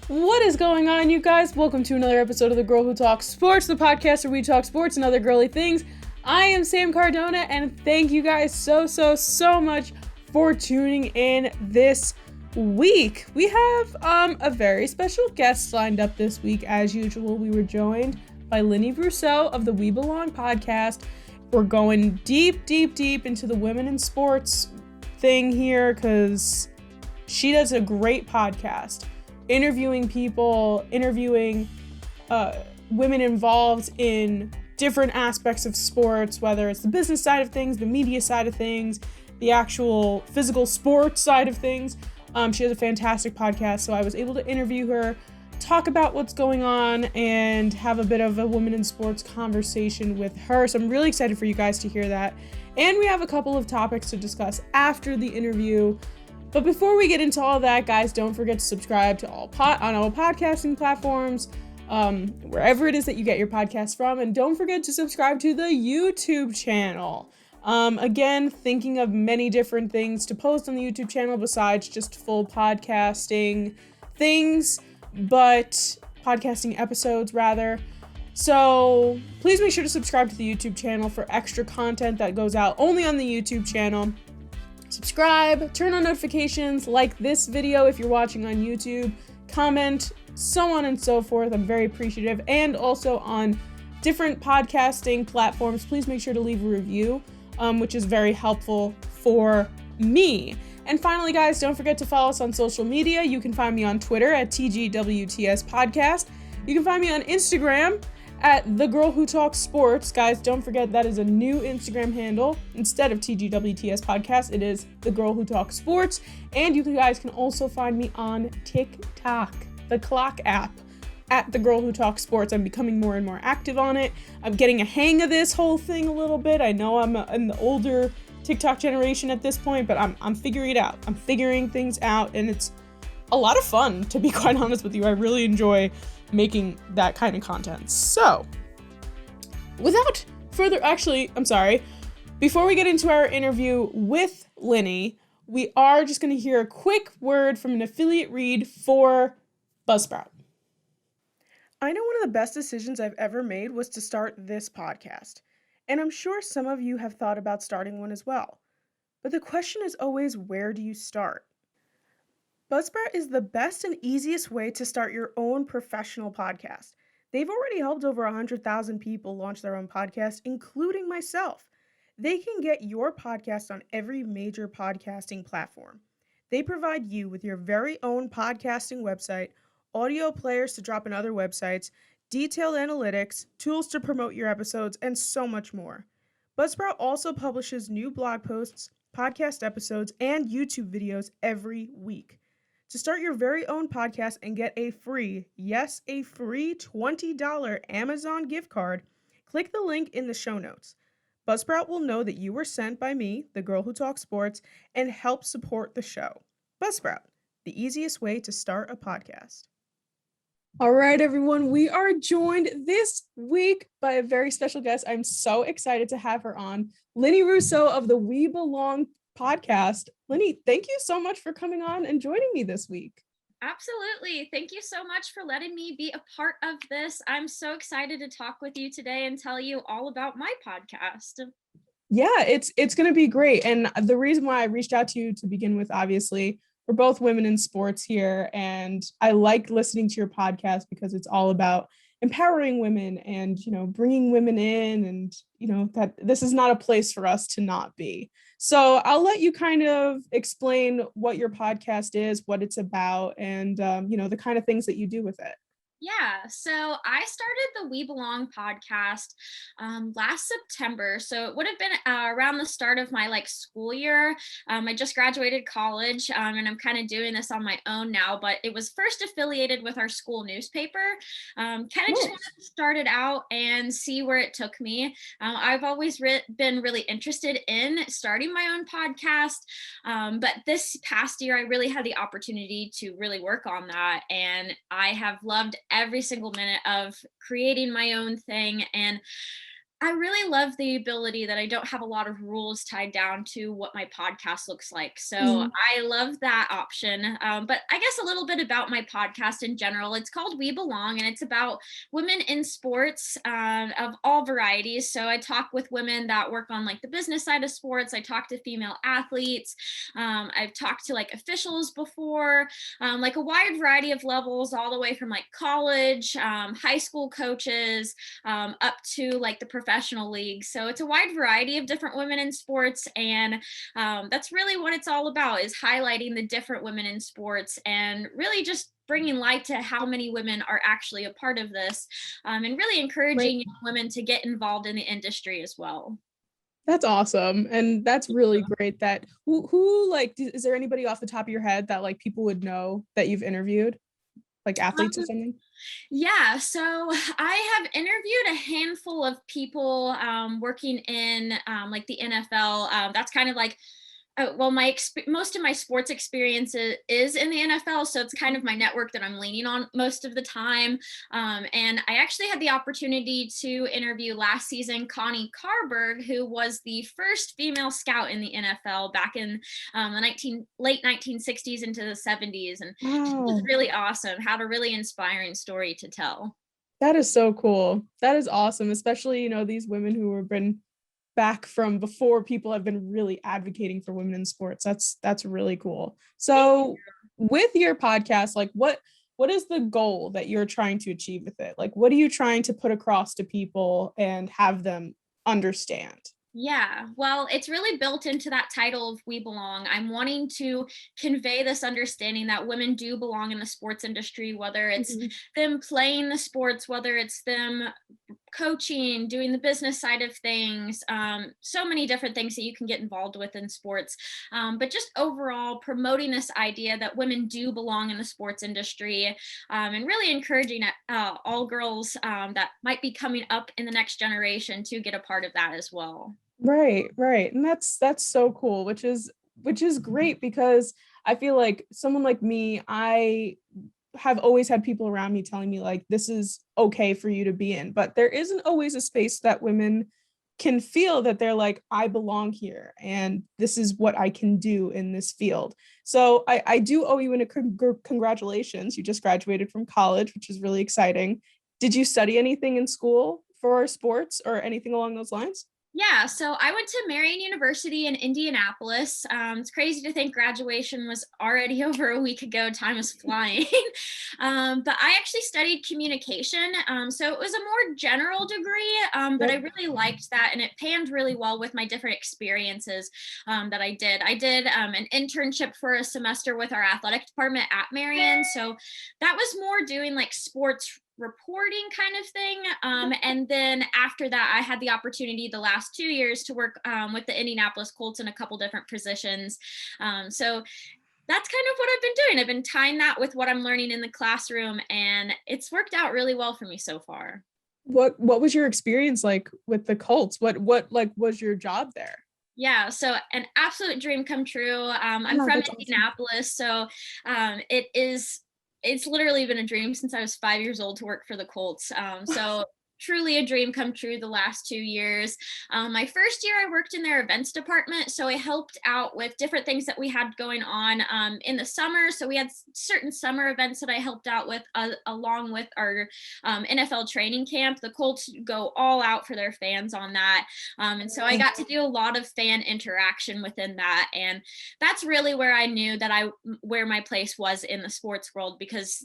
What is going on, you guys? Welcome to another episode of The Girl Who Talks Sports, the podcast where we talk sports and other girly things. I am Sam Cardona, and thank you guys so much for tuning in this week. We have a very special guest lined up this week. As usual, we were joined by Linny Rousseau of the We Belong podcast. We're going deep into the women in sports thing here because she does a great podcast. Interviewing people, women involved in different aspects of sports, whether it's the business side of things, the media side of things, the actual physical sports side of things. She has a fantastic podcast, so I was able to interview her, talk about what's going on, and have a bit of a women in sports conversation with her. So I'm really excited for you guys to hear that. And we have a couple of topics to discuss after the interview. But before we get into all that, guys, don't forget to subscribe to on all podcasting platforms, wherever it is that you get your podcasts from. And don't forget to subscribe to the YouTube channel. Again, thinking of many different things to post on the YouTube channel besides just full podcasting things, but podcasting episodes, rather. So please make sure to subscribe to the YouTube channel for extra content that goes out only on the YouTube channel. Subscribe, turn on notifications, like this video if you're watching on YouTube, comment, so on and so forth. I'm very appreciative. And also on different podcasting platforms, please make sure to leave a review, which is very helpful for me. And finally, guys, don't forget to follow us on social media. You can find me on Twitter at TGWTS Podcast. You can find me on Instagram at The Girl Who Talks Sports. Guys, don't forget that is a new Instagram handle. Instead of TGWTS Podcast, it is The Girl Who Talks Sports. And you guys can also find me on TikTok, the Clock app, at The Girl Who Talks Sports. I'm becoming more and more active on it. I'm getting a hang of this whole thing a little bit. I know I'm in the older TikTok generation at this point, but I'm figuring it out. I'm figuring things out, and it's a lot of fun, to be quite honest with you. I really enjoy making that kind of content. So, without further, before we get into our interview with Linny, we are just going to hear a quick word from an affiliate read for Buzzsprout. I know one of the best decisions I've ever made was to start this podcast, and I'm sure some of you have thought about starting one as well. But the question is always, where do you start? Buzzsprout is the best and easiest way to start your own professional podcast. They've already helped over 100,000 people launch their own podcast, including myself. They can get your podcast on every major podcasting platform. They provide you with your very own podcasting website, audio players to drop in other websites, detailed analytics, tools to promote your episodes, and so much more. Buzzsprout also publishes new blog posts, podcast episodes, and YouTube videos every week. To start your very own podcast and get a free $20 Amazon gift card, click the link in the show notes. Buzzsprout will know that you were sent by me, the Girl Who Talks Sports, and help support the show. Buzzsprout, the easiest way to start a podcast. All right, everyone, we are joined this week by a very special guest. I'm so excited to have her on, Linny Rousseau of the We Belong podcast. Linny, thank you so much for coming on and joining me this week. Absolutely. Thank you so much for letting me be a part of this. I'm so excited to talk with you today and tell you all about my podcast. Yeah, it's going to be great. And the reason why I reached out to you to begin with, obviously, we're both women in sports here, and I like listening to your podcast because it's all about empowering women and, bringing women in, and, that this is not a place for us to not be. So I'll let you kind of explain what your podcast is, what it's about, and, the kind of things that you do with it. Yeah, so I started the We Belong podcast last September. So it would have been around the start of my school year. I just graduated college and I'm kind of doing this on my own now, but it was first affiliated with our school newspaper. Kind of just wanted to start it out and see where it took me. I've always been really interested in starting my own podcast, but this past year I really had the opportunity to really work on that, and I have loved every single minute of creating my own thing. And I really love the ability that I don't have a lot of rules tied down to what my podcast looks like. So Mhm. I love that option. But I guess a little bit about my podcast in general. It's called We Belong, and it's about women in sports of all varieties. So I talk with women that work on like the business side of sports. I talk to female athletes. I've talked to like officials before, like a wide variety of levels, all the way from like college, high school coaches, up to like the professional leagues. So it's a wide variety of different women in sports. And that's really what it's all about, is highlighting the different women in sports and really just bringing light to how many women are actually a part of this, and really Right. encouraging women to get involved in the industry as well. That's awesome. And that's really great that who like, is there anybody off the top of your head that like people would know that you've interviewed, like athletes or Um, something? Yeah, so I have interviewed a handful of people working in like the NFL. That's kind of like, well, most of my sports experience is in the NFL, so it's kind of my network that I'm leaning on most of the time. And I actually had the opportunity to interview last season Connie Carberg, who was the first female scout in the NFL back in the late 1960s into the 70s, and she was Wow. really awesome. Had a really inspiring story to tell. That is so cool. That is awesome, especially, these women who have been back from before people have been really advocating for women in sports. That's really cool. So with your podcast, like what is the goal that you're trying to achieve with it? Like what are you trying to put across to people and have them understand? Yeah, well, it's really built into that title of We Belong. I'm wanting to convey this understanding that women do belong in the sports industry, whether it's Mhm. them playing the sports, whether it's them coaching, doing the business side of things, so many different things that you can get involved with in sports. But just overall promoting this idea that women do belong in the sports industry, and really encouraging all girls that might be coming up in the next generation to get a part of that as well. Right, right. And that's so cool, which is great because I feel like someone like me, I have always had people around me telling me like this is okay for you to be in, but there isn't always a space that women can feel that they're like, I belong here and this is what I can do in this field. So I do owe you congratulations. You just graduated from college, which is really exciting. Did you study anything in school for sports or anything along those lines? Yeah, so I went to Marian University in Indianapolis. It's crazy to think graduation was already over a week ago. Time is flying. But I actually studied communication. So it was a more general degree, but I Yep. really liked that. And it panned really well with my different experiences that I did. I did an internship for a semester with our athletic department at Marian. So that was more doing like sports reporting kind of thing. And then after that, I had the opportunity the last 2 years to work with the Indianapolis Colts in a couple different positions. So that's kind of what I've been doing. I've been tying that with what I'm learning in the classroom, and it's worked out really well for me so far. What was your experience like with the Colts? What like was your job there? Yeah, so an absolute dream come true. I'm Oh, from that's awesome. Indianapolis, so it's literally been a dream since I was 5 years old to work for the Colts. So truly a dream come true the last 2 years. My first year, I worked in their events department, so I helped out with different things that we had going on in the summer. So we had certain summer events that I helped out with, along with our NFL training camp. The Colts go all out for their fans on that. And so I got to do a lot of fan interaction within that. And that's really where I knew that where my place was in the sports world, because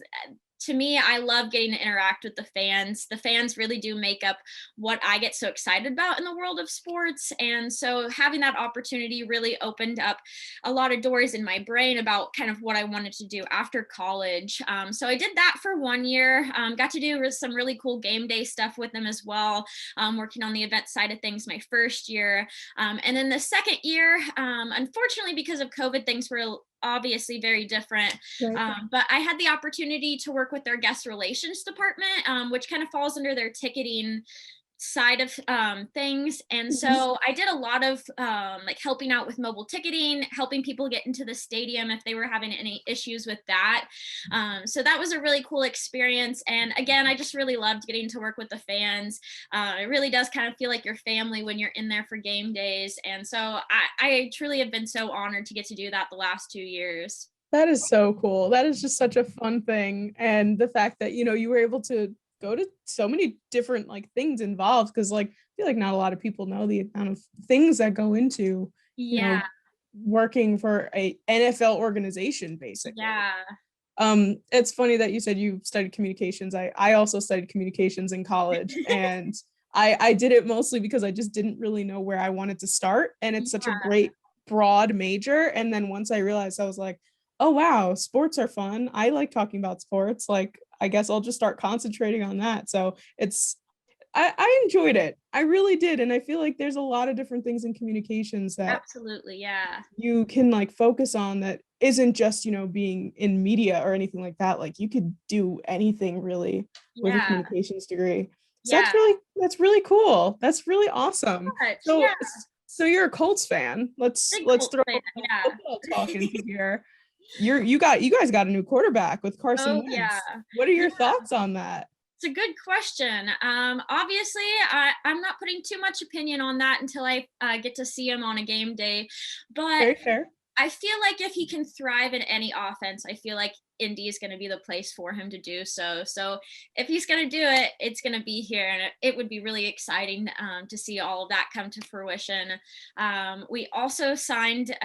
to me, I love getting to interact with the fans. The fans really do make up what I get so excited about in the world of sports. And so having that opportunity really opened up a lot of doors in my brain about kind of what I wanted to do after college. So I did that for 1 year, got to do some really cool game day stuff with them as well, working on the event side of things my first year. And then the second year, unfortunately, because of COVID, things were obviously very different. Right. But I had the opportunity to work with their guest relations department, which kind of falls under their ticketing side of things, and so I did a lot of like helping out with mobile ticketing, helping people get into the stadium if they were having any issues with that. So that was a really cool experience, and again, I just really loved getting to work with the fans. It really does kind of feel like your family when you're in there for game days, and so I truly have been so honored to get to do that the last 2 years. That is so cool. That is just such a fun thing. And the fact that, you were able to go to so many different like things involved, because like I feel like not a lot of people know the amount of things that go into, Yeah. working for a NFL organization, basically. Yeah. It's funny that you said you studied communications. I also studied communications in college, and I did it mostly because I just didn't really know where I wanted to start. And it's such a great broad major. And then once I realized, I was like, oh wow, sports are fun. I like talking about sports. Like, I guess I'll just start concentrating on that. So I enjoyed it. I really did. And I feel like there's a lot of different things in communications that Absolutely. Yeah. you can like focus on that isn't just, being in media or anything like that. Like you could do anything really with a Yeah. communications degree. So Yeah. that's really cool. That's really awesome. So Yeah. so you're a Colts fan. Let's Big let's Colts throw fan, yeah. football talk into here. You guys got a new quarterback with Carson Oh, Wentz. yeah. What are your thoughts on that? It's a good question. Obviously, I'm not putting too much opinion on that until I get to see him on a game day. But Very fair. I feel like if he can thrive in any offense, I feel like Indy is going to be the place for him to do so. So if he's going to do it, it's going to be here, and it would be really exciting to see all of that come to fruition. We also signed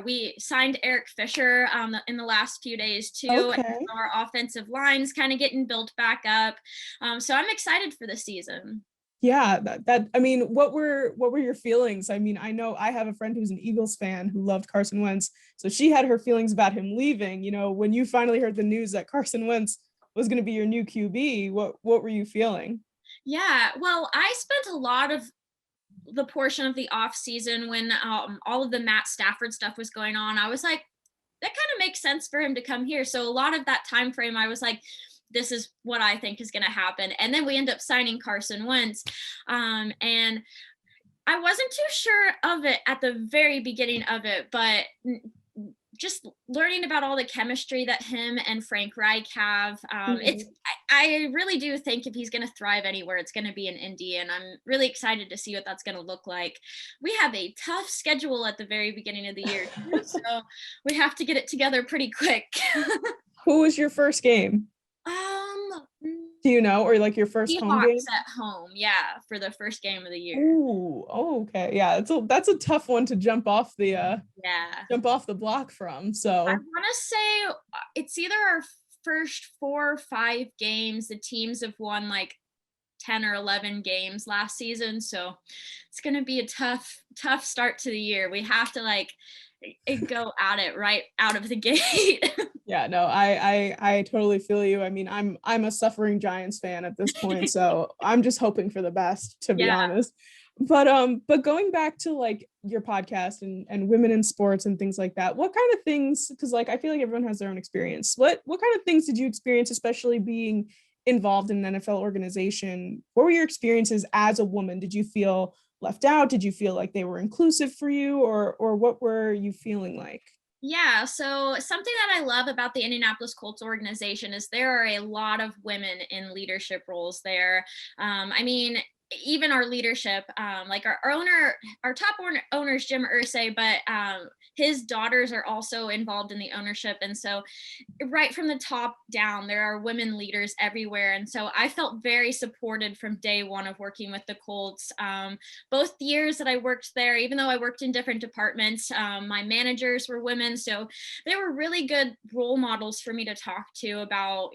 we signed Eric Fisher in the last few days too. Okay. Our offensive line's kind of getting built back up, so I'm excited for the season. Yeah, that I mean, what were your feelings? I mean, I know I have a friend who's an Eagles fan who loved Carson Wentz, so she had her feelings about him leaving. When you finally heard the news that Carson Wentz was going to be your new QB, what were you feeling? Yeah, well, I spent a lot of the portion of the off season when all of the Matt Stafford stuff was going on. I was like, that kind of makes sense for him to come here. So a lot of that time frame, I was like, this is what I think is going to happen. And then we end up signing Carson Wentz. And I wasn't too sure of it at the very beginning of it, but just learning about all the chemistry that him and Frank Reich have, I really do think if he's going to thrive anywhere, it's going to be in Indy, and I'm really excited to see what that's going to look like. We have a tough schedule at the very beginning of the year too, so we have to get it together pretty quick. Who was your first game? Do you know, or like your first home game? At home, yeah, for the first game of the year. Ooh, okay, yeah. That's a tough one to jump off the block from. So I want to say it's either our first 4 or 5 games. The teams have won like 10 or 11 games last season, so it's going to be a tough start to the year. We have to go at it right out of the gate. Yeah, no, I totally feel you. I mean, I'm a suffering Giants fan at this point, so I'm just hoping for the best, to be honest. But going back to like your podcast and women in sports and things like that, what kind of things, because like I feel like everyone has their own experience. What kind of things did you experience, especially being involved in an NFL organization? What were your experiences as a woman? Did you feel left out? Did you feel like they were inclusive for you, or what were you feeling like? Yeah, so something that I love about the Indianapolis Colts organization is there are a lot of women in leadership roles there. I mean, even our leadership, like our top owner is Jim Irsay, but his daughters are also involved in the ownership. And so right from the top down, there are women leaders everywhere. And so I felt very supported from day one of working with the Colts. Both years that I worked there, even though I worked in different departments, my managers were women. So they were really good role models for me to talk to about,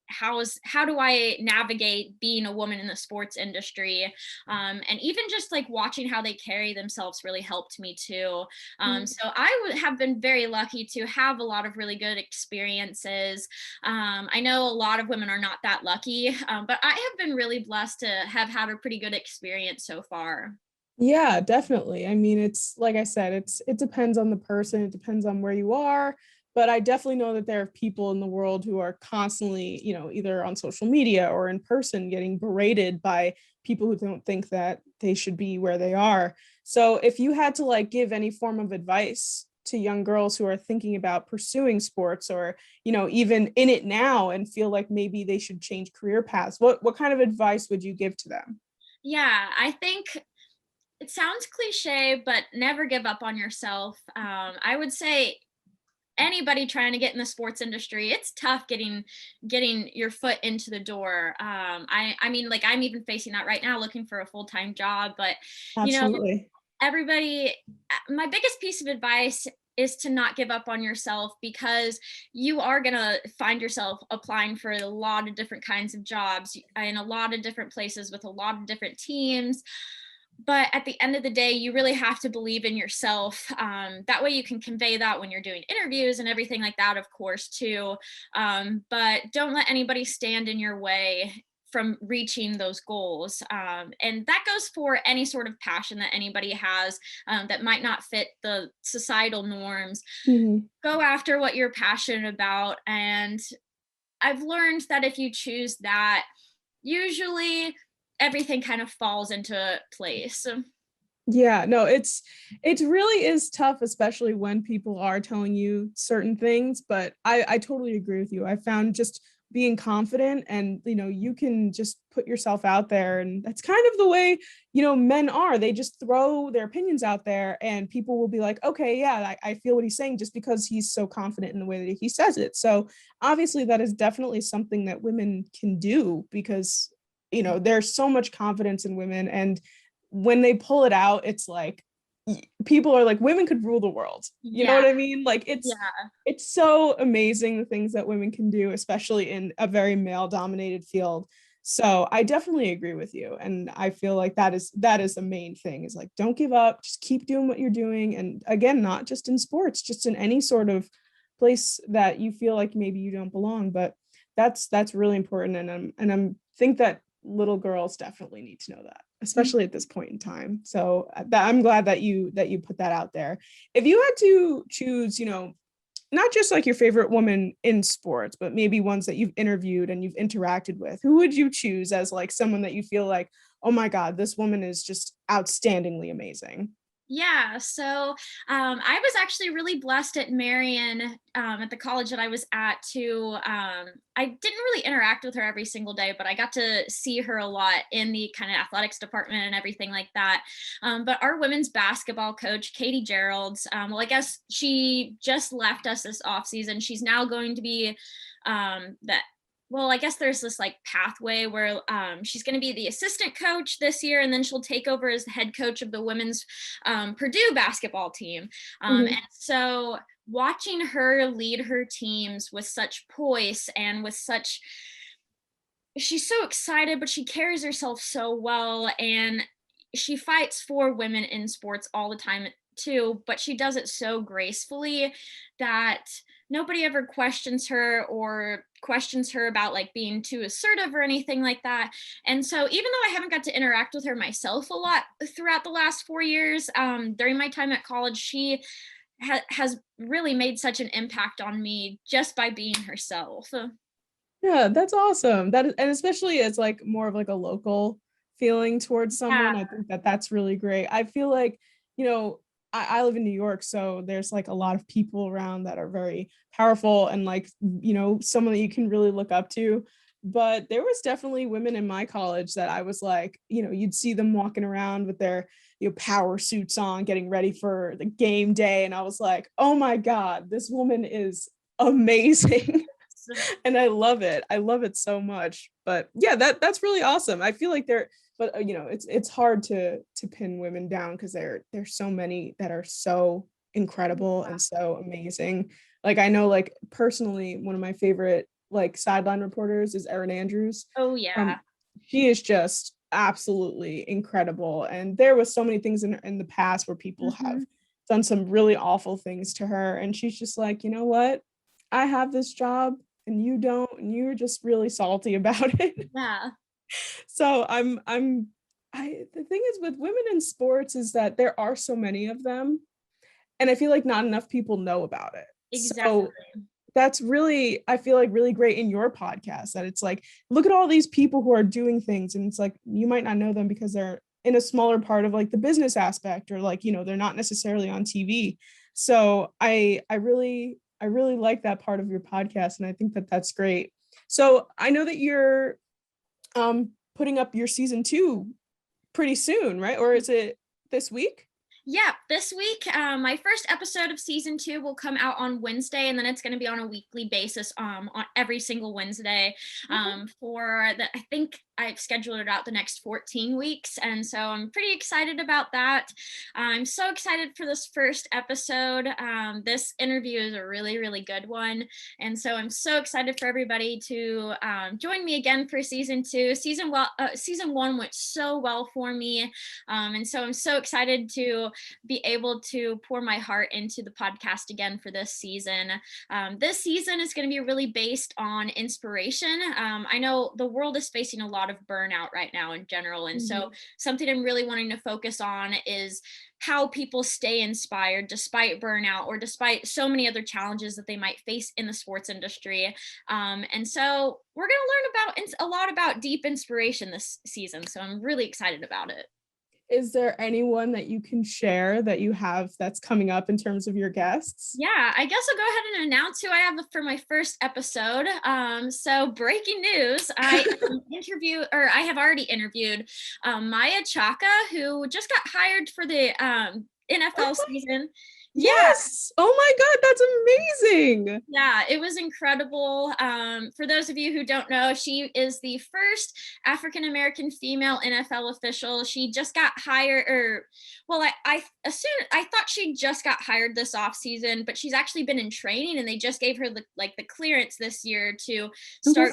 how do I navigate being a woman in the sports industry? And even just like watching how they carry themselves really helped me too. So I have been very lucky to have a lot of really good experiences. I know a lot of women are not that lucky, but I have been really blessed to have had a pretty good experience so far. Yeah, definitely. I mean, it's like I said, it depends on the person. It depends on where you are. but I definitely know that there are people in the world who are constantly, either on social media or in person getting berated by people who don't think that they should be where they are. So if you had to like give any form of advice to young girls who are thinking about pursuing sports, or even in it now and feel like maybe they should change career paths, what kind of advice would you give to them? Yeah, I think it sounds cliche, but never give up on yourself. I would say anybody trying to get in the sports industry, it's tough getting your foot into the door. I mean, like, I'm even facing that right now, looking for a full-time job, but you know Absolutely. everybody, my biggest piece of advice is to not give up on yourself, because you are going to find yourself applying for a lot of different kinds of jobs in a lot of different places with a lot of different teams. But at the end of the day, you really have to believe in yourself. That way you can convey that when you're doing interviews and everything like that, of course, too. But don't let anybody stand in your way from reaching those goals. And that goes for any sort of passion that anybody has, that might not fit the societal norms. Mhm. Go after what you're passionate about. And I've learned that if you choose that, usually everything kind of falls into place. Yeah, no, it really is tough, especially when people are telling you certain things. But I totally agree with you. I found just being confident, and you can just put yourself out there, and that's kind of the way men are. They just throw their opinions out there, and people will be like, okay, yeah, I feel what he's saying, just because he's so confident in the way that he says it. So obviously that is definitely something that women can do, because there's so much confidence in women, and when they pull it out, it's like people are like, women could rule the world. You know Yeah, what I mean? Like yeah. it's so amazing the things that women can do, especially in a very male dominated field. So I definitely agree with you. And I feel like that is the main thing, is like, don't give up, just keep doing what you're doing. And again, not just in sports, just in any sort of place that you feel like maybe you don't belong. But that's really important. And I'm think that little girls definitely need to know that, especially at this point in time. So I'm glad that you put that out there. If you had to choose, not just like your favorite woman in sports, but maybe ones that you've interviewed and you've interacted with, who would you choose as like someone that you feel like, oh my God, this woman is just outstandingly amazing? Yeah, so I was actually really blessed at Marion, at the college that I was at, to I didn't really interact with her every single day, but I got to see her a lot in the kind of athletics department and everything like that. But our women's basketball coach, Katie Gerald's, well, I guess she just left us this off season. She's now going to be the well, I guess there's this like pathway where she's going to be the assistant coach this year, and then she'll take over as the head coach of the women's Purdue basketball team. And Mhm. so watching her lead her teams with such poise and with such, she's so excited, but she carries herself so well. And she fights for women in sports all the time too, but she does it so gracefully that nobody ever questions her or questions her about like being too assertive or anything like that. And so even though I haven't got to interact with her myself a lot throughout the last 4 years, during my time at college, she has really made such an impact on me just by being herself. Yeah, that's awesome. And especially as like more of like a local feeling towards Yeah. someone, I think that that's really great. I feel like, you know, I live in New York, so there's like a lot of people around that are very powerful and like, someone that you can really look up to. But there was definitely women in my college that I was like, you'd see them walking around with their, power suits on, getting ready for the game day. And I was like, oh my God, this woman is amazing. And I love it. I love it so much. But yeah, that's really awesome. I feel like but it's hard to pin women down, because there's so many that are so incredible and so amazing. Like I know, like personally, one of my favorite like sideline reporters is Erin Andrews. Oh Um, yeah. she is just absolutely incredible. And there was so many things in the past where people have Hmm. done some really awful things to her, and she's just like, you know what? I have this job and you don't, and you're just really salty about it. Yeah. So the thing is with women in sports is that there are so many of them, and I feel like not enough people know about it. Exactly. So that's really, I feel like, really great in your podcast, that it's like, look at all these people who are doing things, and it's like you might not know them because they're in a smaller part of like the business aspect, or like, they're not necessarily on TV. So I really like that part of your podcast, and I think that that's great. So I know that you're putting up your season 2 pretty soon, right? Or is it this week? Yeah, this week, my first episode of season 2 will come out on Wednesday, and then it's going to be on a weekly basis, on every single Wednesday. I think I've scheduled it out the next 14 weeks, and so I'm pretty excited about that. I'm so excited for this first episode. This interview is a really, really good one, and so I'm so excited for everybody to join me again for season 2. Season 1 went so well for me, and so I'm so excited to be able to pour my heart into the podcast again for this season. This season is going to be really based on inspiration. I know the world is facing a lot of burnout right now in general. And so something I'm really wanting to focus on is how people stay inspired despite burnout or despite so many other challenges that they might face in the sports industry. And so we're going to learn a lot about deep inspiration this season. So I'm really excited about it. Is there anyone that you can share that you have that's coming up in terms of your guests? Yeah, I guess I'll go ahead and announce who I have for my first episode. So breaking news, I have already interviewed Maya Chaka, who just got hired for the NFL season. Yes. Oh my God, that's amazing. Yeah, it was incredible. For those of you who don't know, she is the first African-American female NFL official. She just got hired, I thought she just got hired this offseason, but she's actually been in training, and they just gave her the clearance this year to start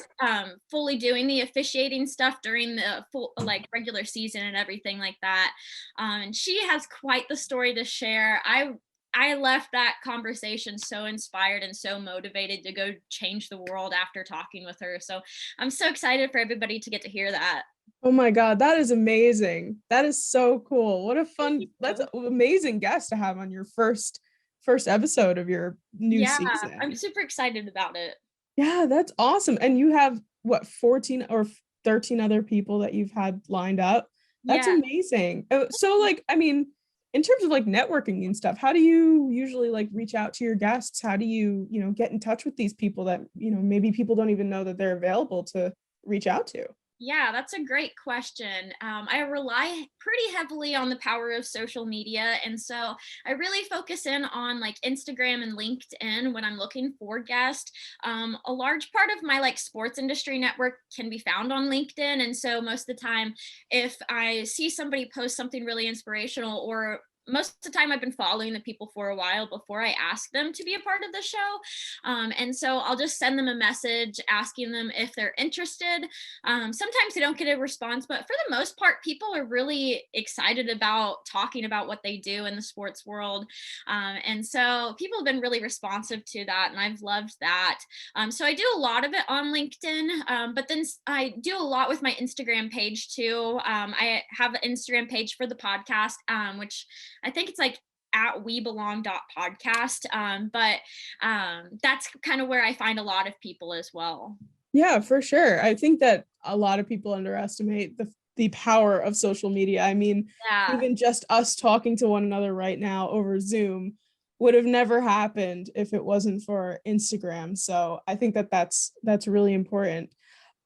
fully doing the officiating stuff during the full regular season and everything like that. And she has quite the story to share. I left that conversation so inspired and so motivated to go change the world after talking with her. So I'm so excited for everybody to get to hear that. Oh my God, that is amazing. That is so cool. That's an amazing guest to have on your first episode of your new season. I'm super excited about it. Yeah, that's awesome. And you have 14 or 13 other people that you've had lined up. That's amazing. So in terms of networking and stuff, how do you usually reach out to your guests? How do you, get in touch with these people that, maybe people don't even know that they're available to reach out to? Yeah, that's a great question. I rely pretty heavily on the power of social media. And so I really focus in on Instagram and LinkedIn when I'm looking for guests. A large part of my sports industry network can be found on LinkedIn. And so most of the time, if I see somebody post something really inspirational, or most of the time I've been following the people for a while before I ask them to be a part of the show. And so I'll just send them a message asking them if they're interested. Sometimes they don't get a response, but for the most part, people are really excited about talking about what they do in the sports world. And so people have been really responsive to that, and I've loved that. So I do a lot of it on LinkedIn, but then I do a lot with my Instagram page too. I have an Instagram page for the podcast, which I think it's at webelong.podcast. But that's kind of where I find a lot of people as well. Yeah, for sure. I think that a lot of people underestimate the power of social media. I mean, even just us talking to one another right now over Zoom would have never happened if it wasn't for Instagram. So I think that that's really important.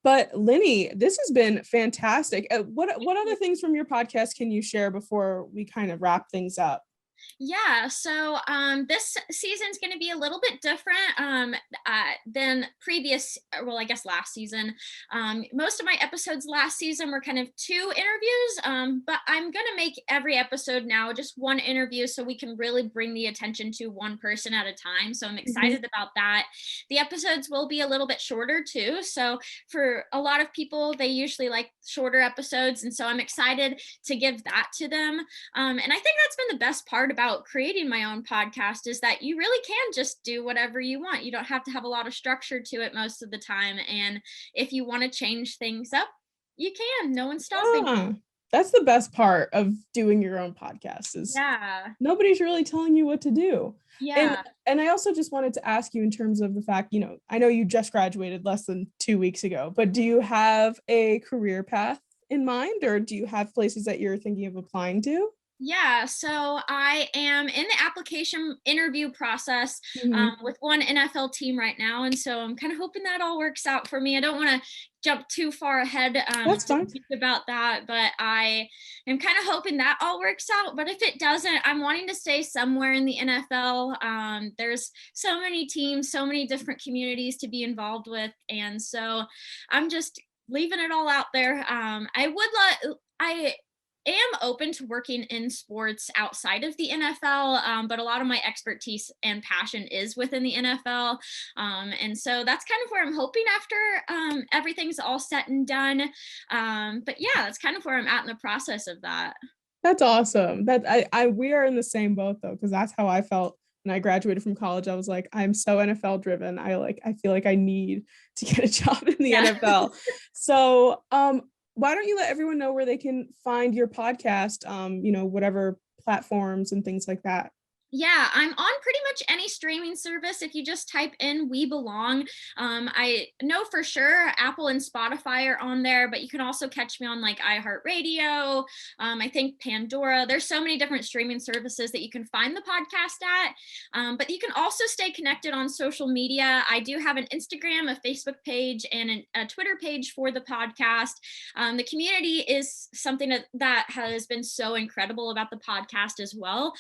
But Linny, this has been fantastic. What other things from your podcast can you share before we kind of wrap things up? Yeah, so this season's going to be a little bit different than previous, I guess last season. Most of my episodes last season were kind of 2 interviews, but I'm going to make every episode now just 1 interview so we can really bring the attention to one person at a time. So I'm excited about that. The episodes will be a little bit shorter too. So for a lot of people, they usually like shorter episodes. And so I'm excited to give that to them. And I think that's been the best part about creating my own podcast, is that you really can just do whatever you want. You don't have to have a lot of structure to it most of the time. And if you want to change things up, you can. No one's stopping you. That's the best part of doing your own podcast is Yeah. nobody's really telling you what to do. And Yeah. and I also just wanted to ask you in terms of the fact, I know you just graduated less than 2 weeks ago, but do you have a career path in mind, or do you have places that you're thinking of applying to? Yeah, so I am in the application interview process Mhm. with one NFL team right now. And so I'm kind of hoping that all works out for me. I don't want to jump too far ahead That's to fine. speak about that, but I am kind of hoping that all works out. But if it doesn't, I'm wanting to stay somewhere in the NFL. There's so many teams, so many different communities to be involved with. And so I'm just leaving it all out there. I am open to working in sports outside of the NFL, but a lot of my expertise and passion is within the NFL. And so that's kind of where I'm hoping after everything's all set and done. But yeah, that's kind of where I'm at in the process of that. That's awesome. That I we are in the same boat though, because that's how I felt when I graduated from college. I was like, I'm so NFL driven. I feel like I need to get a job in the Yeah. NFL. So why don't you let everyone know where they can find your podcast, whatever platforms and things like that. Yeah, I'm on pretty much any streaming service. If you just type in We Belong, I know for sure Apple and Spotify are on there, but you can also catch me on like iHeartRadio. I think Pandora. There's so many different streaming services that you can find the podcast at. But you can also stay connected on social media. I do have an Instagram, a Facebook page, and a Twitter page for the podcast. The community is something that has been so incredible about the podcast as well.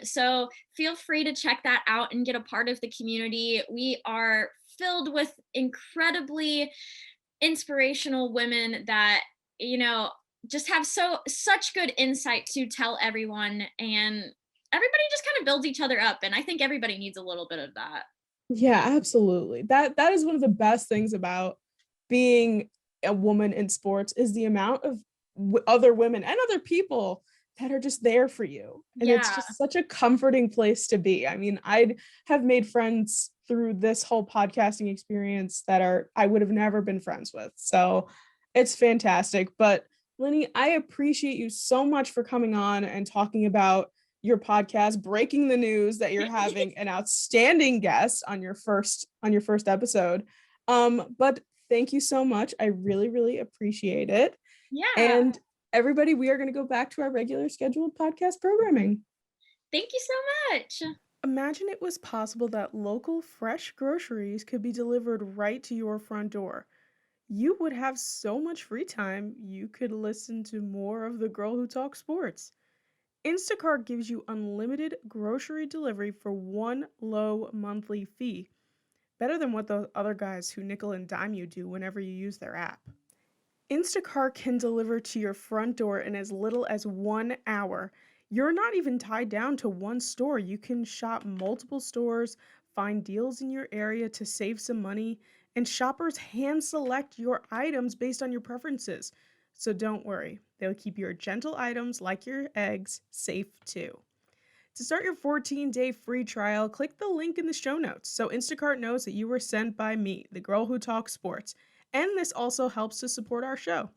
So feel free to check that out and get a part of the community. We are filled with incredibly inspirational women that, just have such good insight to tell everyone, and everybody just kind of builds each other up. And I think everybody needs a little bit of that. Yeah, absolutely. That is one of the best things about being a woman in sports is the amount of other women and other people that are just there for you. And it's Yeah. just such a comforting place to be. I mean, I'd have made friends through this whole podcasting experience that I would have never been friends with. So it's fantastic. But Lenny, I appreciate you so much for coming on and talking about your podcast, breaking the news that you're having an outstanding guest on your first episode. But thank you so much. I really, really appreciate it. Yeah. And everybody, we are going to go back to our regular scheduled podcast programming. Thank you so much. Imagine it was possible that local fresh groceries could be delivered right to your front door. You would have so much free time, you could listen to more of The Girl Who Talks Sports. Instacart gives you unlimited grocery delivery for one low monthly fee. Better than what those other guys who nickel and dime you do whenever you use their app. Instacart can deliver to your front door in as little as 1 hour. You're not even tied down to one store. You can shop multiple stores, find deals in your area to save some money, and shoppers hand select your items based on your preferences. So don't worry, they'll keep your gentle items like your eggs safe too. To start your 14-day free trial, click the link in the show notes so Instacart knows that you were sent by me, the girl who talks sports. And this also helps to support our show.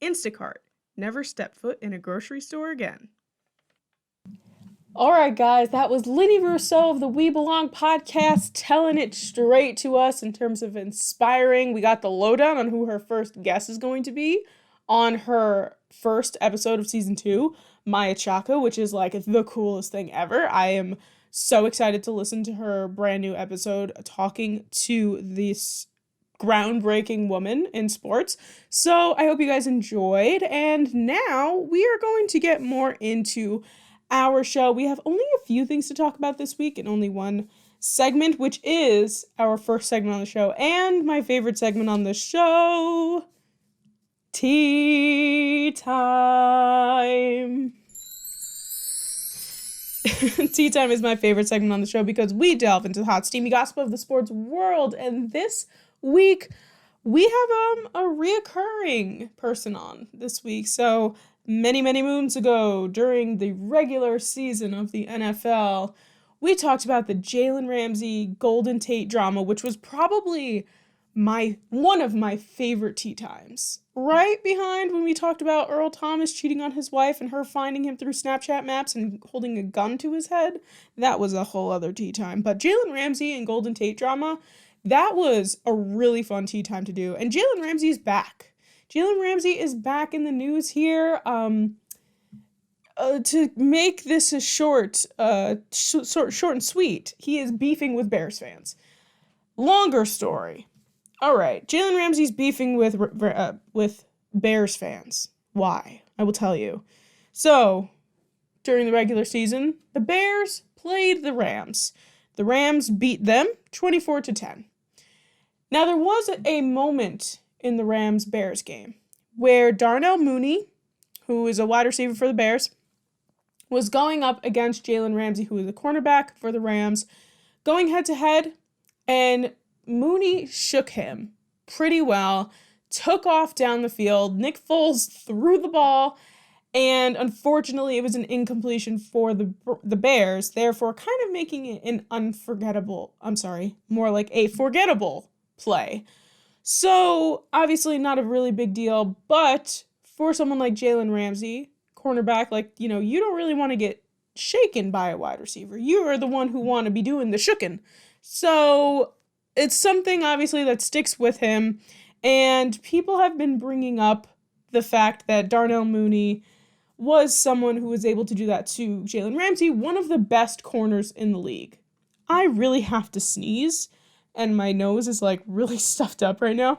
Instacart. Never step foot in a grocery store again. All right, guys, that was Linny Rousseau of the We Belong podcast telling it straight to us in terms of inspiring. We got the lowdown on who her first guest is going to be on her first episode of season 2, Maya Chaka, which is like the coolest thing ever. I am so excited to listen to her brand new episode talking to this groundbreaking woman in sports. So I hope you guys enjoyed. And now we are going to get more into our show. We have only a few things to talk about this week and only one segment, which is our first segment on the show and my favorite segment on the show, Tea Time. Tea Time is my favorite segment on the show because we delve into the hot, steamy gossip of the sports world. And this week, we have a reoccurring person on this week. So many moons ago, during the regular season of the NFL, we talked about the Jalen Ramsay Golden Tate drama, which was probably one of my favorite tea times. Right behind when we talked about Earl Thomas cheating on his wife and her finding him through Snapchat maps and holding a gun to his head. That was a whole other tea time. But Jalen Ramsay and Golden Tate drama, that was a really fun tea time to do. And Jalen Ramsay is back. Jalen Ramsay is back in the news here. To make this a short and sweet, he is beefing with Bears fans. Longer story. All right, Jalen Ramsay's beefing with Bears fans. Why? I will tell you. So, during the regular season, the Bears played the Rams. The Rams beat them 24-10. Now, there was a moment in the Rams-Bears game where Darnell Mooney, who is a wide receiver for the Bears, was going up against Jalen Ramsay, who is a cornerback for the Rams, going head-to-head, and Mooney shook him pretty well, took off down the field. Nick Foles threw the ball, and unfortunately it was an incompletion for the Bears, therefore kind of making it more like a forgettable play. So, obviously not a really big deal, but for someone like Jalen Ramsay, cornerback, you don't really want to get shaken by a wide receiver. You are the one who want to be doing the shookin'. So, it's something, obviously, that sticks with him, and people have been bringing up the fact that Darnell Mooney was someone who was able to do that to Jalen Ramsay, one of the best corners in the league. I really have to sneeze, and my nose is, really stuffed up right now.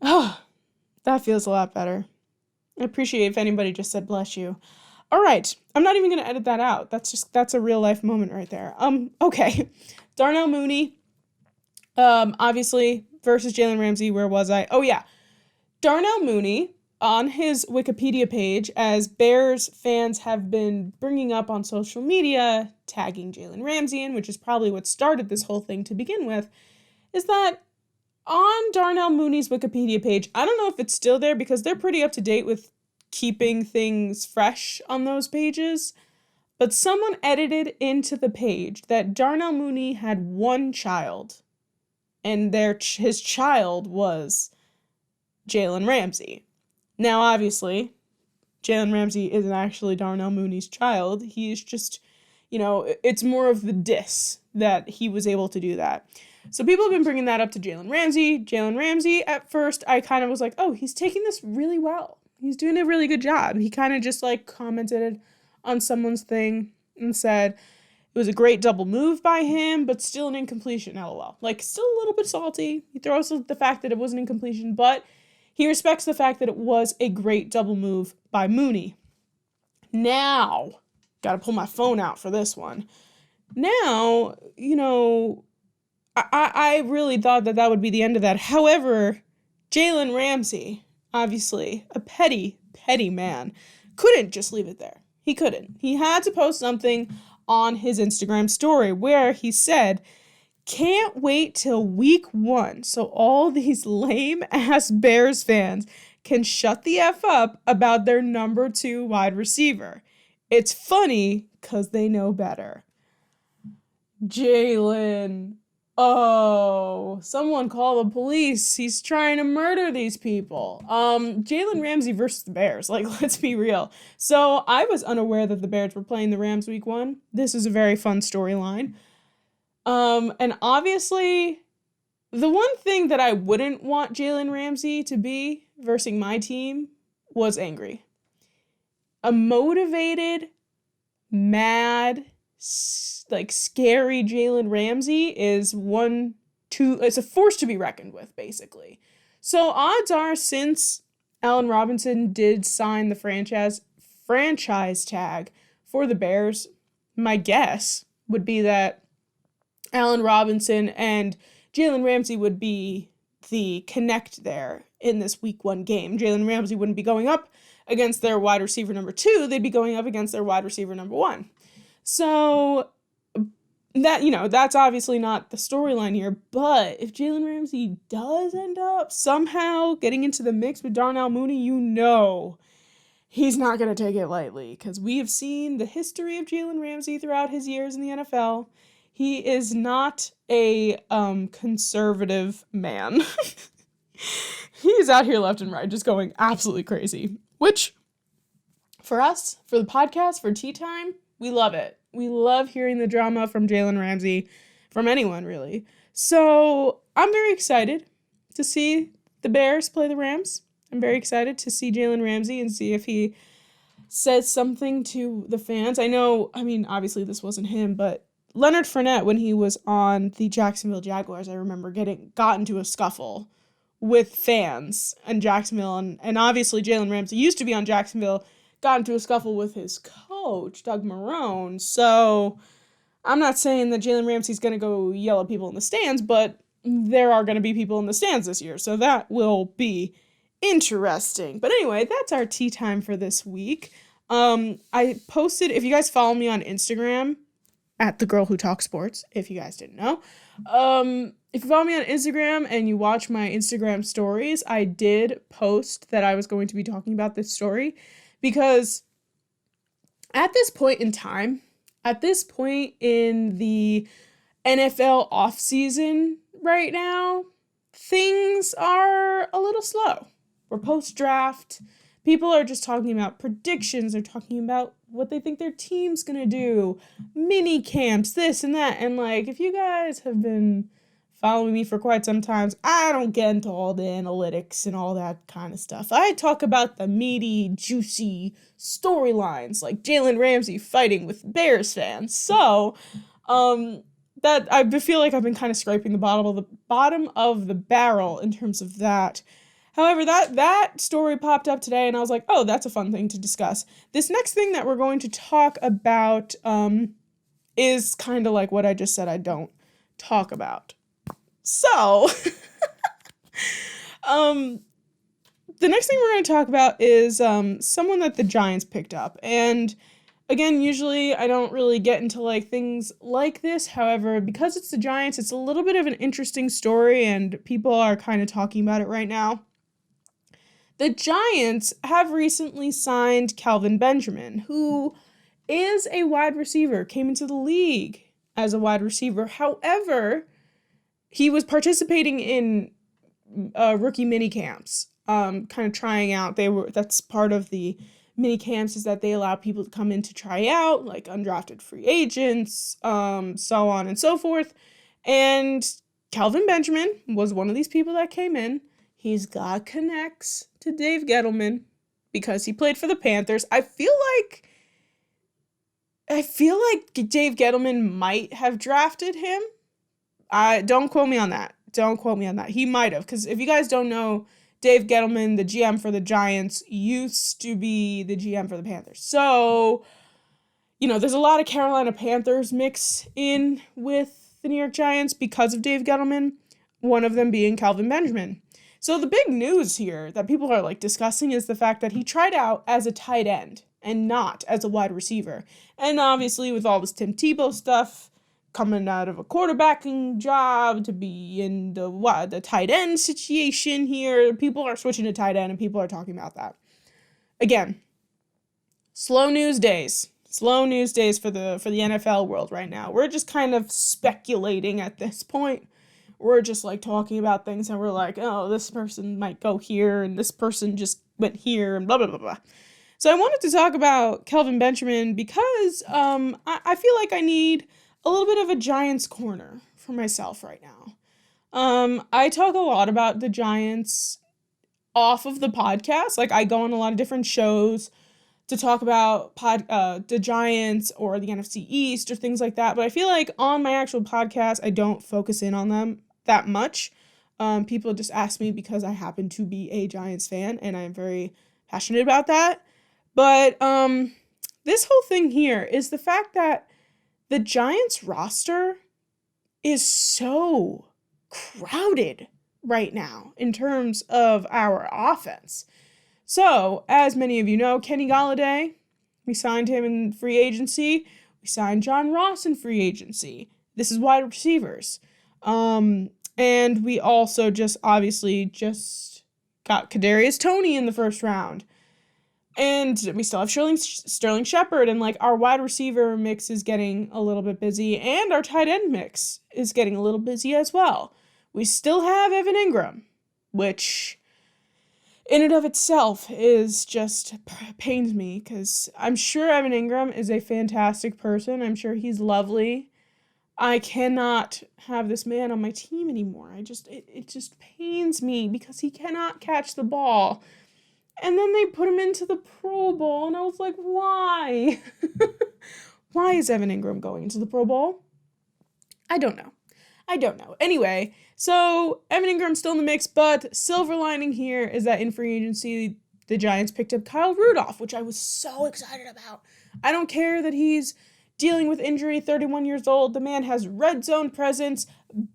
Oh, that feels a lot better. I appreciate if anybody just said bless you. All right, I'm not even going to edit that out. That's a real life moment right there. Okay. Darnell Mooney, obviously, versus Jalen Ramsay. Where was I? Oh, yeah. Darnell Mooney, on his Wikipedia page, as Bears fans have been bringing up on social media, tagging Jalen Ramsay in, which is probably what started this whole thing to begin with, is that on Darnell Mooney's Wikipedia page, I don't know if it's still there because they're pretty up to date with keeping things fresh on those pages, but someone edited into the page that Darnell Mooney had one child, and his child was Jalen Ramsay. Now, obviously, Jalen Ramsay isn't actually Darnell Mooney's child. He's just, it's more of the diss that he was able to do that. So people have been bringing that up to Jalen Ramsay. Jalen Ramsay, at first, I kind of was like, oh, he's taking this really well. He's doing a really good job. He kind of just commented on someone's thing and said it was a great double move by him, but still an incompletion, lol. Still a little bit salty. He throws the fact that it was an incompletion, but he respects the fact that it was a great double move by Mooney. Now, gotta pull my phone out for this one. Now, I really thought that would be the end of that. However, Jalen Ramsay, obviously a petty man, couldn't just leave it there. He couldn't. He had to post something on his Instagram story where he said, "Can't wait till week 1 so all these lame-ass Bears fans can shut the F up about their number 2 wide receiver. It's funny because they know better." Jalen. Oh, someone call the police. He's trying to murder these people. Jalen Ramsay versus the Bears. Let's be real. So I was unaware that the Bears were playing the Rams week 1. This is a very fun storyline. And obviously, the one thing that I wouldn't want Jalen Ramsay to be versus my team was angry. A motivated, mad, scary Jalen Ramsay is it's a force to be reckoned with, basically. So odds are, since Allen Robinson did sign the franchise tag for the Bears, my guess would be that Allen Robinson and Jalen Ramsay would be the connect there in this week 1 game. Jalen Ramsay wouldn't be going up against their wide receiver number 2. They'd be going up against their wide receiver number 1. So that, that's obviously not the storyline here, but if Jalen Ramsay does end up somehow getting into the mix with Darnell Mooney, he's not going to take it lightly, because we have seen the history of Jalen Ramsay throughout his years in the NFL. He is not a conservative man. He's out here left and right, just going absolutely crazy. Which, for us, for the podcast, for tea time, we love it. We love hearing the drama from Jalen Ramsay, from anyone, really. So, I'm very excited to see the Bears play the Rams. I'm very excited to see Jalen Ramsay and see if he says something to the fans. Obviously this wasn't him, but Leonard Fournette, when he was on the Jacksonville Jaguars, I remember got into a scuffle with fans in Jacksonville. And obviously Jalen Ramsay used to be on Jacksonville, got into a scuffle with his coach, Doug Marrone. So I'm not saying that Jalen Ramsay's going to go yell at people in the stands, but there are going to be people in the stands this year. So that will be interesting. But anyway, that's our tea time for this week. I posted, if you guys follow me on Instagram, at The Girl Who Talks Sports, if you guys didn't know. If you follow me on Instagram and you watch my Instagram stories, I did post that I was going to be talking about this story because at this point in time, at this point in the NFL offseason right now, things are a little slow. We're post-draft. People are just talking about predictions. They're talking about what they think their team's going to do, mini camps, this and that. And, if you guys have been following me for quite some time, I don't get into all the analytics and all that kind of stuff. I talk about the meaty, juicy storylines, like Jalen Ramsay fighting with Bears fans. So, that I feel like I've been kind of scraping the bottom of the barrel in terms of that. However, that story popped up today, and I was like, oh, that's a fun thing to discuss. This next thing that we're going to talk about is kind of like what I just said I don't talk about. So, the next thing we're going to talk about is someone that the Giants picked up. And again, usually I don't really get into things like this. However, because it's the Giants, it's a little bit of an interesting story, and people are kind of talking about it right now. The Giants have recently signed Kelvin Benjamin, who is a wide receiver, came into the league as a wide receiver. However, he was participating in rookie mini camps, kind of trying out. That's part of the mini camps, is that they allow people to come in to try out, like undrafted free agents, so on and so forth. And Kelvin Benjamin was one of these people that came in. He's got connects to Dave Gettleman because he played for the Panthers. I feel like Dave Gettleman might have drafted him. Don't quote me on that. He might have, because if you guys don't know, Dave Gettleman, the GM for the Giants, used to be the GM for the Panthers. So, there's a lot of Carolina Panthers mix in with the New York Giants because of Dave Gettleman, one of them being Kelvin Benjamin. So the big news here that people are discussing is the fact that he tried out as a tight end and not as a wide receiver. And obviously with all this Tim Tebow stuff, coming out of a quarterbacking job to be in the tight end situation here, people are switching to tight end and people are talking about that. Again, slow news days for the NFL world right now. We're just kind of speculating at this point. We're just talking about things and we're like, oh, this person might go here and this person just went here and blah, blah, blah, blah. So I wanted to talk about Kelvin Benjamin because I feel like I need a little bit of a Giants corner for myself right now. I talk a lot about the Giants off of the podcast. I go on a lot of different shows to talk about the Giants or the NFC East or things like that. But I feel like on my actual podcast, I don't focus in on them that much. People just ask me because I happen to be a Giants fan and I'm very passionate about that. But this whole thing here is the fact that the Giants roster is so crowded right now in terms of our offense. So, as many of you know, Kenny Golladay, we signed him in free agency. We signed John Ross in free agency. This is wide receivers. And we also just got Kadarius Toney in the first round. And we still have Sterling Shepard, and like our wide receiver mix is getting a little bit busy, and our tight end mix is getting a little busy as well. We still have Evan Ingram, which in and of itself is just pains me, because I'm sure Evan Ingram is a fantastic person. I'm sure he's lovely. I cannot have this man on my team anymore. It just pains me because he cannot catch the ball. And then they put him into the Pro Bowl, and I was like, why? Why is Evan Ingram going into the Pro Bowl? I don't know. Anyway, so Evan Ingram's still in the mix, but silver lining here is that in free agency, the Giants picked up Kyle Rudolph, which I was so excited about. I don't care that he's dealing with injury, 31 years old. The man has red zone presence,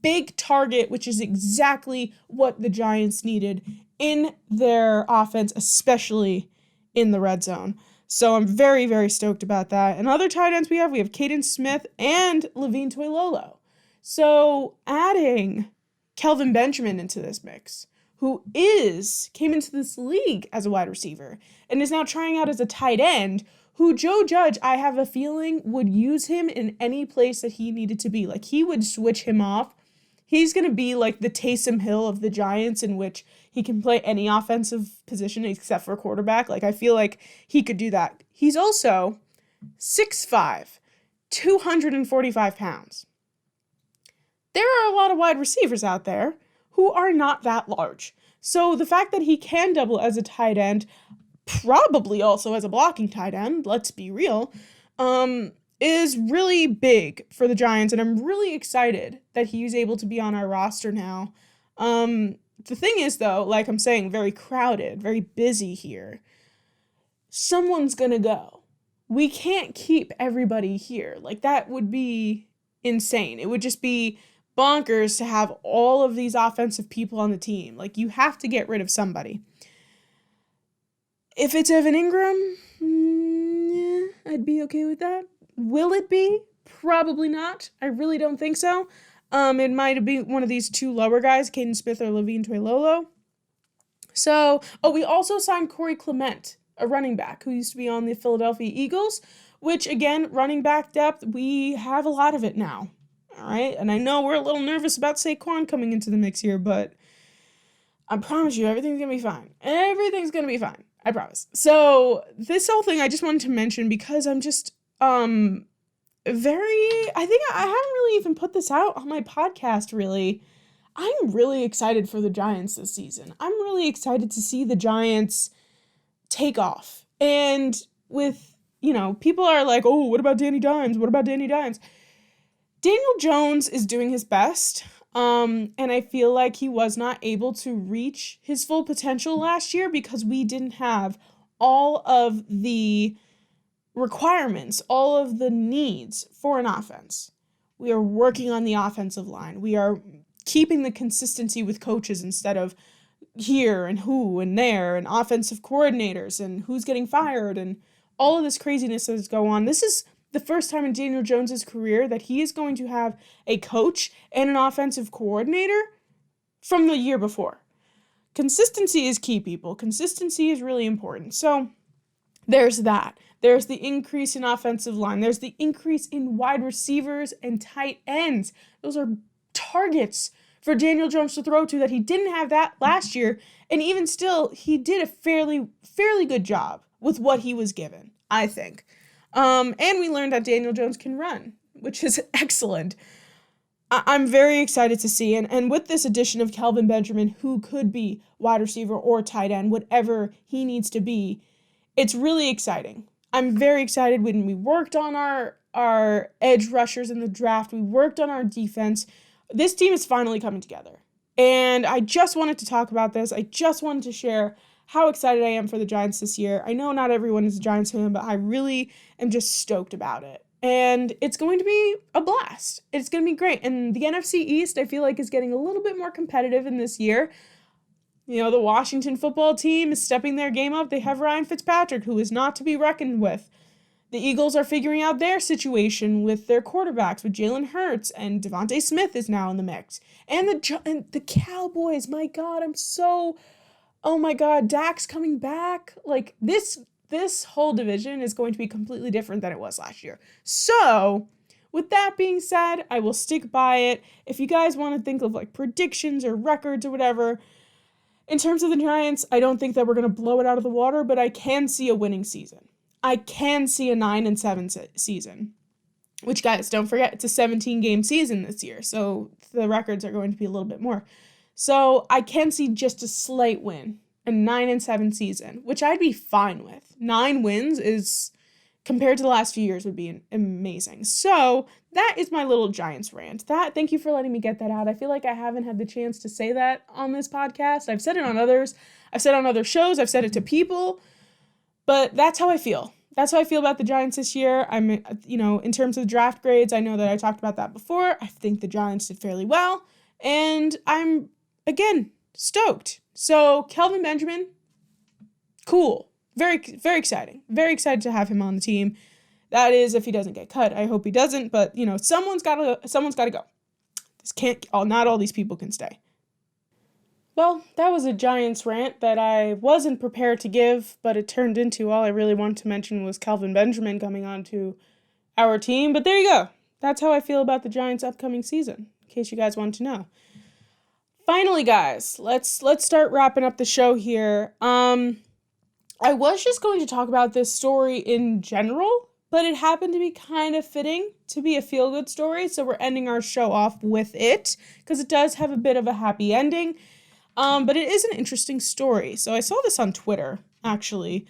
big target, which is exactly what the Giants needed in their offense, especially in the red zone. So I'm very, very stoked about that. And other tight ends we have Caden Smith and Levine Toilolo. So adding Kelvin Benjamin into this mix, who came into this league as a wide receiver and is now trying out as a tight end, who Joe Judge, I have a feeling, would use him in any place that he needed to be. Like, he would switch him off. He's going to be like the Taysom Hill of the Giants, in which he can play any offensive position except for quarterback. Like, I feel like he could do that. He's also 6'5", 245 pounds. There are a lot of wide receivers out there who are not that large. So the fact that he can double as a tight end, probably also as a blocking tight end, let's be real, is really big for the Giants, and I'm really excited that he's able to be on our roster now. The thing is, though, like I'm saying, very crowded, very busy here. Someone's gonna go. We can't keep everybody here. Like, that would be insane. It would just be bonkers to have all of these offensive people on the team. Like, you have to get rid of somebody. If it's Evan Ingram, I'd be okay with that. Will it be? Probably not. I really don't think so. It might be one of these two lower guys, Caden Smith or Levine Toilolo. So, we also signed Corey Clement, a running back who used to be on the Philadelphia Eagles, which, again, running back depth, we have a lot of it now. All right? And I know we're a little nervous about Saquon coming into the mix here, but I promise you, everything's going to be fine. Everything's going to be fine. I promise. So this whole thing I just wanted to mention because I'm just I think I haven't really even put this out on my podcast, really. I'm really excited for the Giants this season. I'm really excited to see the Giants take off. And with, people are like, oh, what about Danny Dimes? What about Danny Dimes? Daniel Jones is doing his best. And I feel like he was not able to reach his full potential last year because we didn't have all of the requirements, all of the needs for an offense. We are working on the offensive line. We are keeping the consistency with coaches instead of here and who and there and offensive coordinators and who's getting fired and all of this craziness that is going on. This is the first time in Daniel Jones's career that he is going to have a coach and an offensive coordinator from the year before. Consistency is key, people. Consistency is really important. So there's that. There's the increase in offensive line. There's the increase in wide receivers and tight ends. Those are targets for Daniel Jones to throw to that he didn't have that last year. And even still, he did a fairly good job with what he was given, I think. And we learned that Daniel Jones can run, which is excellent. I'm very excited to see. And with this addition of Kelvin Benjamin, who could be wide receiver or tight end, whatever he needs to be, it's really exciting. I'm very excited. When we worked on our edge rushers in the draft, we worked on our defense. This team is finally coming together. And I just wanted to talk about this. I just wanted to share how excited I am for the Giants this year. I know not everyone is a Giants fan, but I really am just stoked about it. And it's going to be a blast. It's going to be great. And the NFC East, I feel like, is getting a little bit more competitive in this year. The Washington football team is stepping their game up. They have Ryan Fitzpatrick, who is not to be reckoned with. The Eagles are figuring out their situation with their quarterbacks, with Jalen Hurts, and Devontae Smith is now in the mix. And the Cowboys, my God, oh my God, Dak's coming back. Like, this this whole division is going to be completely different than it was last year. So, with that being said, I will stick by it. If you guys want to think of like predictions or records or whatever, in terms of the Giants, I don't think that we're going to blow it out of the water, but I can see a winning season. I can see a 9-7 season. Which, guys, don't forget, it's a 17-game season this year, so the records are going to be a little bit more. So I can see just a slight win, a 9-7 season, which I'd be fine with. 9 wins is, compared to the last few years, would be amazing. So that is my little Giants rant. Thank you for letting me get that out. I feel like I haven't had the chance to say that on this podcast. I've said it on others. I've said it on other shows. I've said it to people. But that's how I feel. That's how I feel about the Giants this year. I'm, in terms of draft grades, I know that I talked about that before. I think the Giants did fairly well. And I'm, again, stoked. So, Kelvin Benjamin, cool. Very, very exciting. Very excited to have him on the team. That is, if he doesn't get cut. I hope he doesn't. But, someone's got to go. Not all these people can stay. Well, that was a Giants rant that I wasn't prepared to give, but it turned into all I really wanted to mention was Kelvin Benjamin coming on to our team. But there you go. That's how I feel about the Giants' upcoming season, in case you guys want to know. Finally, guys, let's start wrapping up the show here. I was just going to talk about this story in general, but it happened to be kind of fitting to be a feel-good story, so we're ending our show off with it, because it does have a bit of a happy ending. But it is an interesting story. So I saw this on Twitter, actually,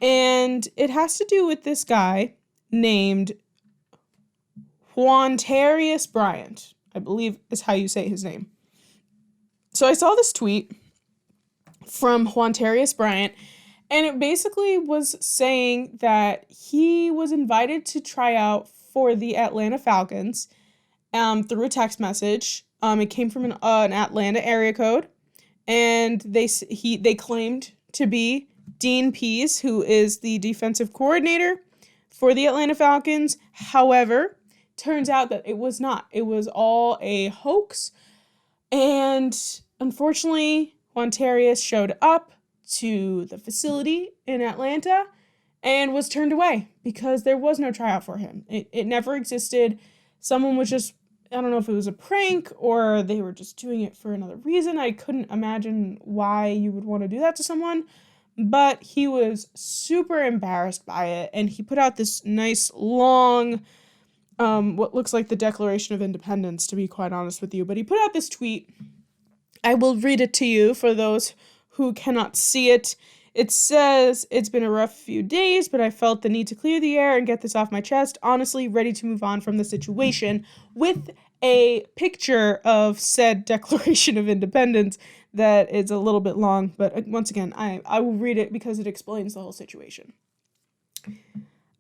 and it has to do with this guy named Juandarius Bryant, I believe is how you say his name. So I saw this tweet from Juandarius Bryant, and it basically was saying that he was invited to try out for the Atlanta Falcons through a text message. It came from an Atlanta area code. And they claimed to be Dean Pease, who is the defensive coordinator for the Atlanta Falcons. However, turns out that it was not. It was all a hoax. And unfortunately, Juandarius showed up to the facility in Atlanta and was turned away because there was no tryout for him. It never existed. Someone was just, I don't know if it was a prank or they were just doing it for another reason. I couldn't imagine why you would want to do that to someone, but he was super embarrassed by it, and he put out this nice long, what looks like the Declaration of Independence, to be quite honest with you, but he put out this tweet. I will read it to you for those who cannot see it. It says, "It's been a rough few days, but I felt the need to clear the air and get this off my chest. Honestly, ready to move on from the situation," with a picture of said Declaration of Independence that is a little bit long, but once again, I will read it because it explains the whole situation.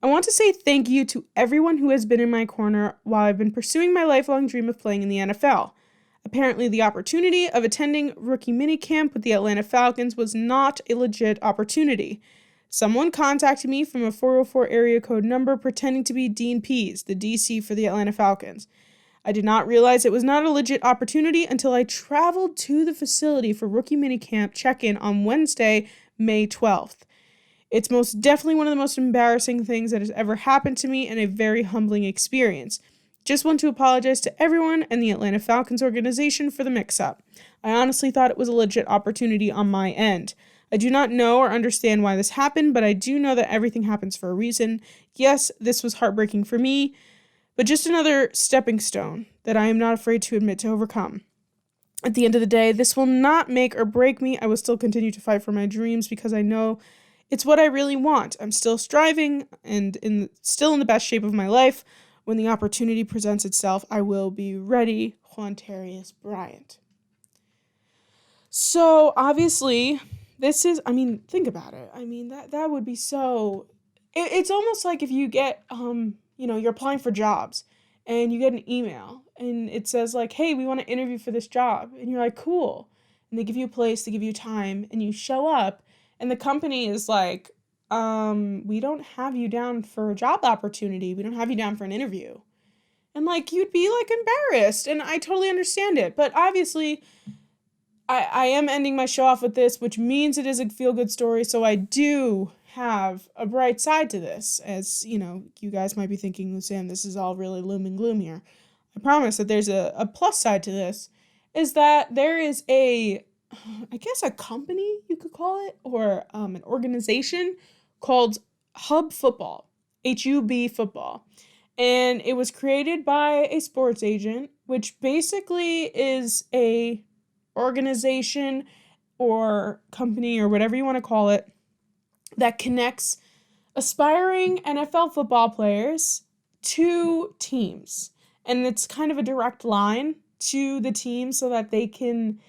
"I want to say thank you to everyone who has been in my corner while I've been pursuing my lifelong dream of playing in the NFL. Apparently, the opportunity of attending rookie minicamp with the Atlanta Falcons was not a legit opportunity. Someone contacted me from a 404 area code number pretending to be Dean Pease, the DC for the Atlanta Falcons. I did not realize it was not a legit opportunity until I traveled to the facility for rookie minicamp check-in on Wednesday, May 12th. It's most definitely one of the most embarrassing things that has ever happened to me and a very humbling experience. Just want to apologize to everyone and the Atlanta Falcons organization for the mix-up. I honestly thought it was a legit opportunity on my end. I do not know or understand why this happened, but I do know that everything happens for a reason. Yes, this was heartbreaking for me, but just another stepping stone that I am not afraid to admit to overcome. At the end of the day, this will not make or break me. I will still continue to fight for my dreams because I know it's what I really want. I'm still striving and still in the best shape of my life. When the opportunity presents itself, I will be ready." Juandarius Bryant. So, obviously, this is, think about it. That would be so, it's almost like if you get, you're applying for jobs, and you get an email, and it says, like, "Hey, we want to interview for this job," and you're like, "Cool," and they give you a place, they give you time, and you show up, and the company is like, "We don't have you down for a job opportunity. We don't have you down for an interview." And, you'd be, embarrassed. And I totally understand it. But obviously, I am ending my show off with this, which means it is a feel-good story. So I do have a bright side to this. As, you guys might be thinking, Sam, this is all really gloom and gloom here. I promise that there's a plus side to this, is that there is a company, you could call it, or an organization called Hub Football, HUB Football. And it was created by a sports agent, which basically is a organization or company or whatever you want to call it that connects aspiring NFL football players to teams. And it's kind of a direct line to the team so that they can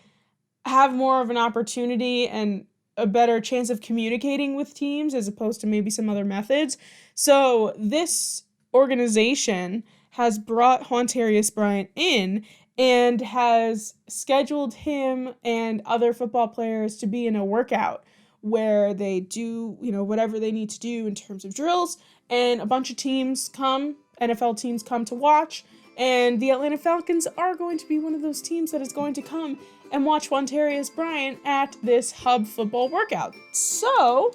have more of an opportunity and a better chance of communicating with teams as opposed to maybe some other methods. So this organization has brought Juandarius Bryant in and has scheduled him and other football players to be in a workout where they do, whatever they need to do in terms of drills, and a bunch of NFL teams come to watch, and the Atlanta Falcons are going to be one of those teams that is going to come and watch Juandarius Bryant at this Hub Football workout. So,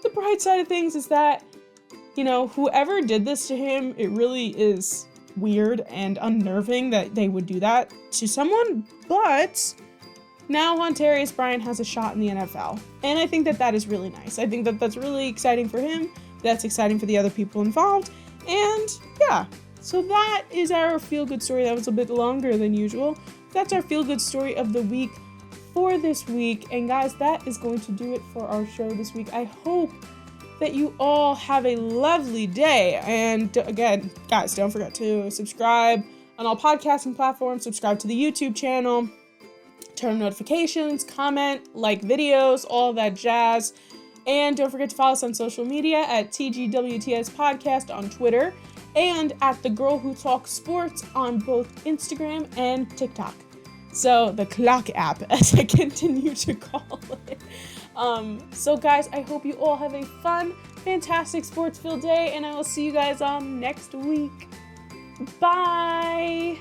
the bright side of things is that, whoever did this to him, it really is weird and unnerving that they would do that to someone, but now Juandarius Bryant has a shot in the NFL, and I think that is really nice. I think that that's really exciting for him, that's exciting for the other people involved, and yeah, so that is our feel-good story. That was a bit longer than usual. That's our feel-good story of the week for this week, and guys, that is going to do it for our show this week. I hope that you all have a lovely day, and again, guys, don't forget to subscribe on all podcasting platforms, subscribe to the YouTube channel, turn on notifications, comment, like videos, all that jazz. And don't forget to follow us on social media at TGWTS Podcast on Twitter and at The Girl Who Talks Sports on both Instagram and TikTok. So the clock app, as I continue to call it. So guys, I hope you all have a fun, fantastic sports-filled day, and I will see you guys next week. Bye!